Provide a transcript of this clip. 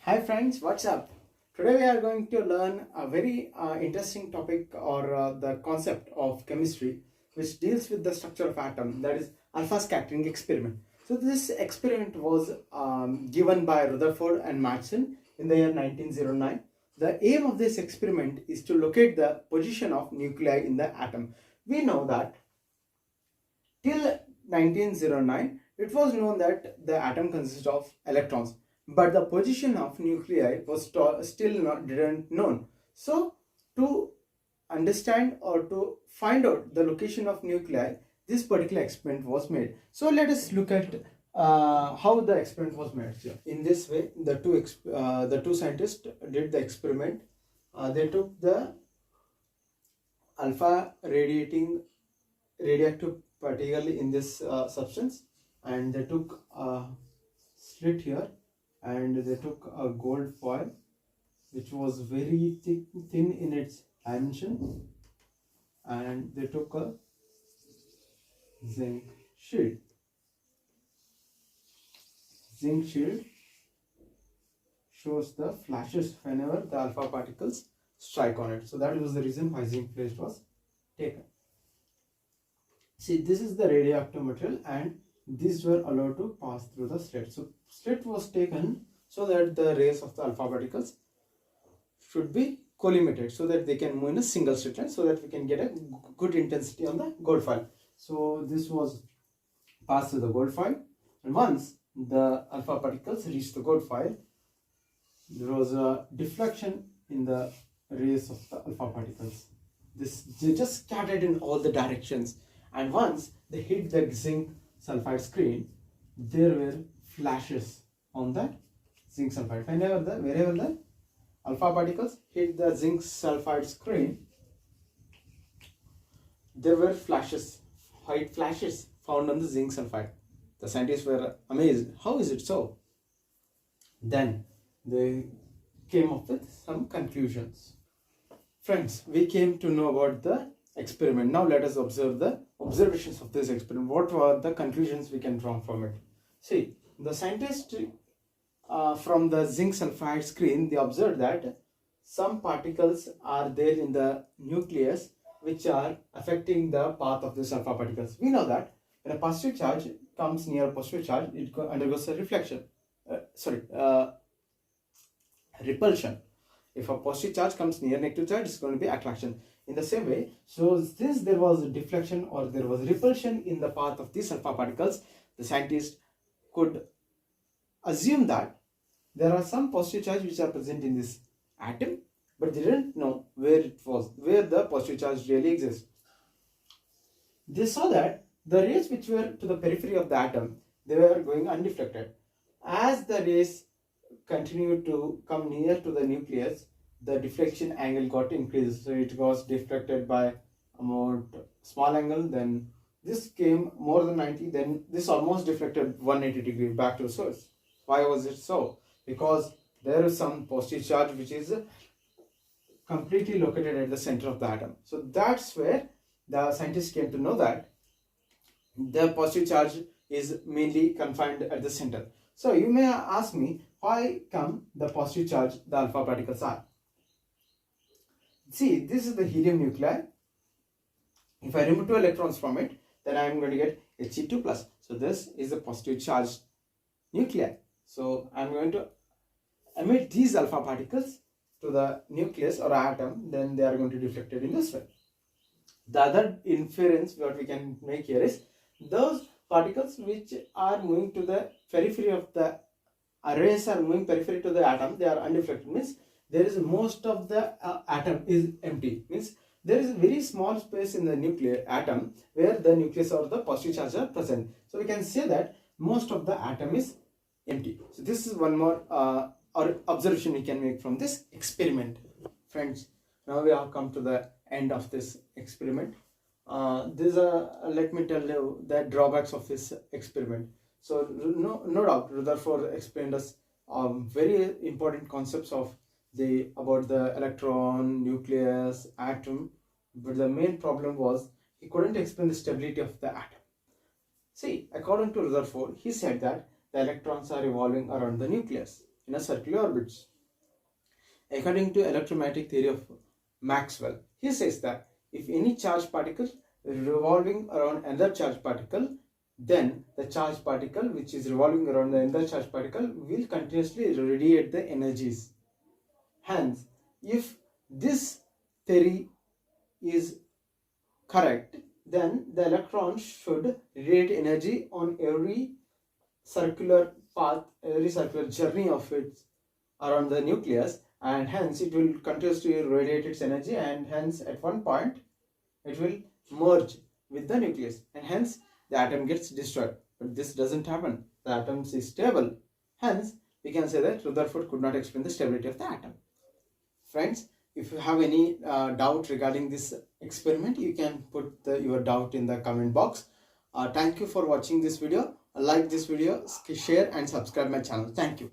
Hi friends, what's up? Today we are going to learn a very interesting topic or the concept of chemistry which deals with the structure of atom, that is alpha scattering experiment. So this experiment was given by Rutherford and Madsen in the year 1909. The aim of this experiment is to locate the position of nuclei in the atom. We know that till 1909 it was known that the atom consists of electrons, but the position of nuclei was still not didn't known. So to understand or to find out the location of nuclei, this particular experiment was made. So let us look at how the experiment was made. In this way, the two scientists did the experiment. They took the alpha radioactive particle in this substance, and they took a slit here, and they took a gold foil which was very thin in its dimension, and they took a zinc shield. Zinc shield shows the flashes whenever the alpha particles strike on it. So that was the reason why zinc plate was taken. See, this is the radioactive material, and these were allowed to pass through the slit. So slit was taken so that the rays of the alpha particles should be collimated, so that they can move in a single slit line, so that we can get a good intensity on the gold foil. So this was passed through the gold foil, and once the alpha particles reached the gold foil, there was a deflection in the rays of the alpha particles. They just scattered in all the directions, and once they hit the zinc sulfide screen, there were flashes on the zinc sulfide. Wherever the alpha particles hit the zinc sulfide screen, there were flashes, white flashes found on the zinc sulfide. The scientists were amazed. How is it so? Then they came up with some conclusions. Friends, we came to know about the experiment. Now let us observe the observations of this experiment. What were the conclusions we can draw from it? See, the scientists from the zinc sulfide screen, they observed that some particles are there in the nucleus which are affecting the path of the alpha particles. We know that when a positive charge comes near a positive charge, it undergoes a repulsion. If a positive charge comes near negative charge, it's going to be attraction. In the same way, so since there was a deflection or there was repulsion in the path of these alpha particles, the scientists could assume that there are some positive charge which are present in this atom, but they didn't know where the positive charge really exists. They saw that the rays which were to the periphery of the atom, they were going undeflected. As the rays continued to come near to the nucleus, the deflection angle got increased. So it was deflected by a more small angle, then this came more than 90, then this almost deflected 180 degrees back to the source. Why was it so? Because there is some positive charge which is completely located at the center of the atom. So that's where the scientists came to know that the positive charge is mainly confined at the center. So you may ask me, why come the positive charge the alpha particles are? See, this is the helium nuclei. If I remove 2 electrons from it, then I am going to get He2 plus. So this is the positive charged nuclei. So I am going to emit these alpha particles to the nucleus or atom, then they are going to deflect it in this way. The other inference what we can make here is those particles which are moving to the periphery of the rays are moving periphery to the atom, they are undeflected, means there is most of the atom is empty, means there is a very small space in the nuclear atom where the nucleus or the positive charge are present. So we can say that most of the atom is empty. So this is one more observation we can make from this experiment. Friends, now we have come to the end of this experiment. Let me tell you the drawbacks of this experiment. So no doubt Rutherford explained us very important concepts of about the electron, nucleus, atom, but the main problem was he couldn't explain the stability of the atom. See, according to Rutherford, he said that the electrons are revolving around the nucleus. in a circular orbits. According to electromagnetic theory of Maxwell, he says that if any charged particle revolving around another charged particle, then the charged particle which is revolving around the another charged particle will continuously radiate the energies. Hence, if this theory is correct, then the electron should radiate energy on every circular path, every circular journey of it around the nucleus, and hence it will continuously radiate its energy, and hence at one point it will merge with the nucleus, and hence the atom gets destroyed. But this doesn't happen. The atom is stable. Hence, we can say that Rutherford could not explain the stability of the atom. Friends, if you have any doubt regarding this experiment, you can put your doubt in the comment box. Thank you for watching this video. Like this video, share and subscribe my channel. Thank you.